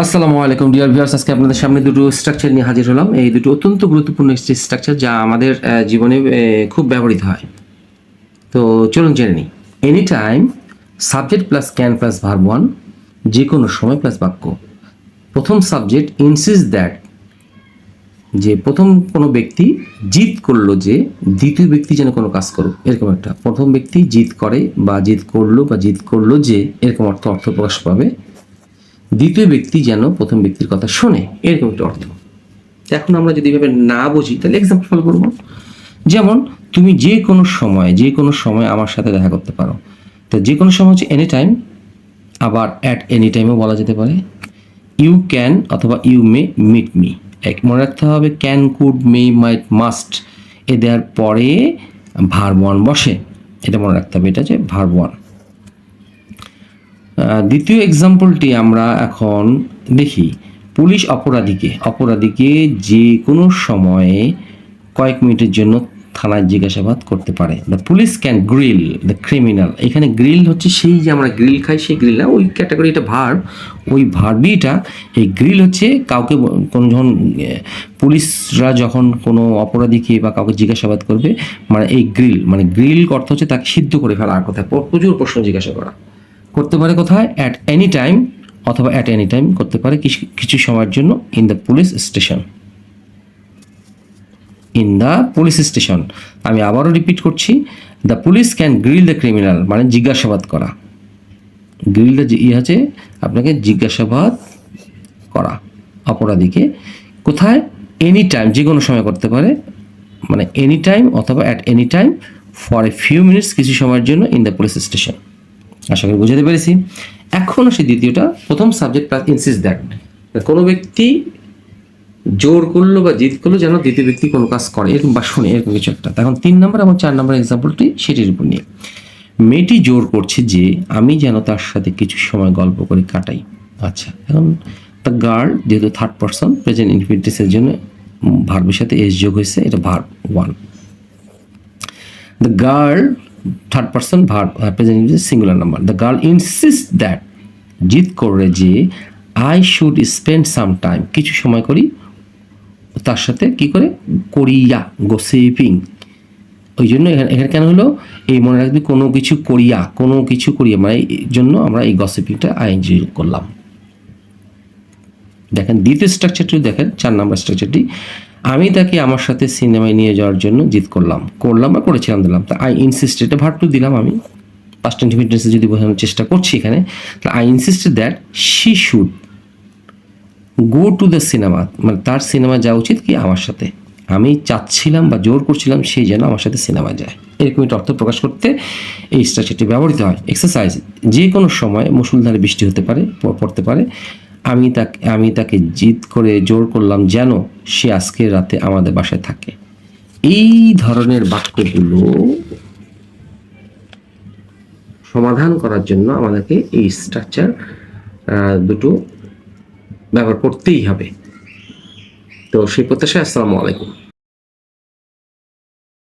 আসসালামু আলাইকুম dear viewers, আজকে আপনাদের সামনে দুটো স্ট্রাকচার নিয়ে হাজির হলাম। এই দুটো অত্যন্ত গুরুত্বপূর্ণ একটি স্ট্রাকচার যা আমাদের জীবনে খুব ব্যবহৃত হয়। তো চলুন জেনে নিই। Any time, subject plus can plus verb one, যে কোনো সময় প্লাস বাক্য। প্রথম সাবজেক্ট ইনসিস্ট দ্যাট, যে প্রথম কোনো ব্যক্তি জিদ করলো যে দ্বিতীয় ব্যক্তি যেন কোনো কাজ করুক, এরকম একটা। প্রথম ব্যক্তি জিদ করে বা জিদ করলো বা জিদ করলো যে, এরকম অর্থ প্রকাশ পাবে। দ্বিতীয় ব্যক্তি যেন প্রথম ব্যক্তির কথা শোনে, এরকম একটা অর্থ। এখন আমরা যদি এভাবে না বুঝি তাহলে এক্সাম্পল ফলো করবো। যেমন তুমি যে কোনো সময় আমার সাথে দেখা করতে পারো। তো যে কোনো সময় হচ্ছে এনি টাইম, আবার অ্যাট এনি টাইমও বলা যেতে পারে। ইউ ক্যান অথবা ইউ মে মিট মি। মনে রাখতে হবে can, could, may, might, must এ দেওয়ার পরে ভার্ব ওয়ান বসে, এটা মনে রাখতে হবে। এটা হচ্ছে ভার্ব ওয়ান। দ্বিতীয় এক্সাম্পলটি আমরা এখন দেখি। পুলিশ অপরাধীকে যে কোনো সময়ে কয়েক মিনিটের জন্য থানায় জিজ্ঞাসাবাদ করতে পারে। The police can grill the criminal. এখানে গ্রিল হচ্ছে সেই যে আমরা গ্রিল খাই সেই গ্রিল না, ওই ক্যাটাগরি, এটা ভার্ব। ওই ভার্বিটা, এই গ্রিল হচ্ছে কাউকে কোনো যখন পুলিশরা যখন কোনো অপরাধীকে বা কাউকে জিজ্ঞাসাবাদ করবে, মানে এই গ্রিল, মানে গ্রিল অর্থ হচ্ছে তাকে সিদ্ধ করে ফেলা। আর কোথায় প্রচুর প্রশ্ন জিজ্ঞাসা করা করতে পারে, কোথায়? অ্যাট এনি টাইম অথবা অ্যাট এনি টাইম করতে পারে কিছু সময়ের জন্য। In the police station, in the police station. আমি আবারও রিপিট করছি, the police can grill the criminal, মানে জিজ্ঞাসাবাদ করা। গ্রিলটা আছে আপনাকে জিজ্ঞাসাবাদ করা অপরাধীকে, কোথায়? এনি টাইম, যে কোনো সময় করতে পারে, মানে এনি টাইম অথবা at any time for a few minutes, কিছু সময়ের জন্য, ইন দ্য পুলিশ স্টেশন। আশা করি বুঝাতে পেরেছি। এখন আসে দ্বিতীয়টা, প্রথম সাবজেক্ট প্লাস ইনসিস্ট দ্যাট। কোনো ব্যক্তি জোর করলো বা জিদ করলো যেন দ্বিতীয় ব্যক্তি কোনো কাজ করে, এরকম বা শুনে, এরকম কিছু একটা। এখন 3 নম্বর এবং 4 নম্বর এক্সাম্পলটি সেটির উপর নিয়ে। মেয়েটি জোর করছে যে আমি যেন তার সাথে কিছু সময় গল্প করে কাটাই। আচ্ছা, এখন দ্য গার্ল, যেহেতু থার্ড পারসন প্রেজেন্ট ইনফিনিটিভের জন্য ভার্বের সাথে এস যোগ হয়েছে, এটা verb one. The girl, third person verb, present singular number. The girl insist that, জিদ করে যে I should spend some time, কিছু সময় করি তার সাথে, কি করে? করিয়া, গোসিপিং। ওই জন্য এখানে কেন হলো, এই মনে রাখবি, কোনো কিছু করিয়া, মানে এই জন্য আমরা এই গসিপিংটা আইএনজি করলাম। দেখেন দ্বিতীয় স্ট্রাকচারটি, দেখেন 4 নম্বর স্ট্রাকচারটি। আমি তাকে আমার সাথে সিনেমায় নিয়ে যাওয়ার জন্য জিদ করলাম বা করেছিলাম দিলাম। তা আই ইনসিস্ট, এটা ভার্ব টু দিলাম আমি, পাস্ট ইনডিফিনিট টেন্সে যদি বোঝানোর চেষ্টা করছি এখানে। তাহলে I insisted that she should go to the cinema, মানে তার সিনেমা যাওয়া উচিত কি আমার সাথে। আমি চাচ্ছিলাম বা জোর করছিলাম সে যেন আমার সাথে সিনেমা যায়, এরকম একটা অর্থ প্রকাশ করতে এই স্ট্রাকচারটি ব্যবহৃত হয়। এক্সারসাইজ, যে কোনো সময় মুষলধারে বৃষ্টি পড়তে পারে। আমি তাকে জিদ করে জোর করলাম যেন সে আজকে রাতে আমাদের বাসায় থাকে। এই ধরনের বাক্যগুলো সমাধান করার জন্য আমাদেরকে এই স্ট্রাকচার দুটো ব্যবহার করতেই হবে। তো সেই প্রত্যাশায় আসসালামু আলাইকুম।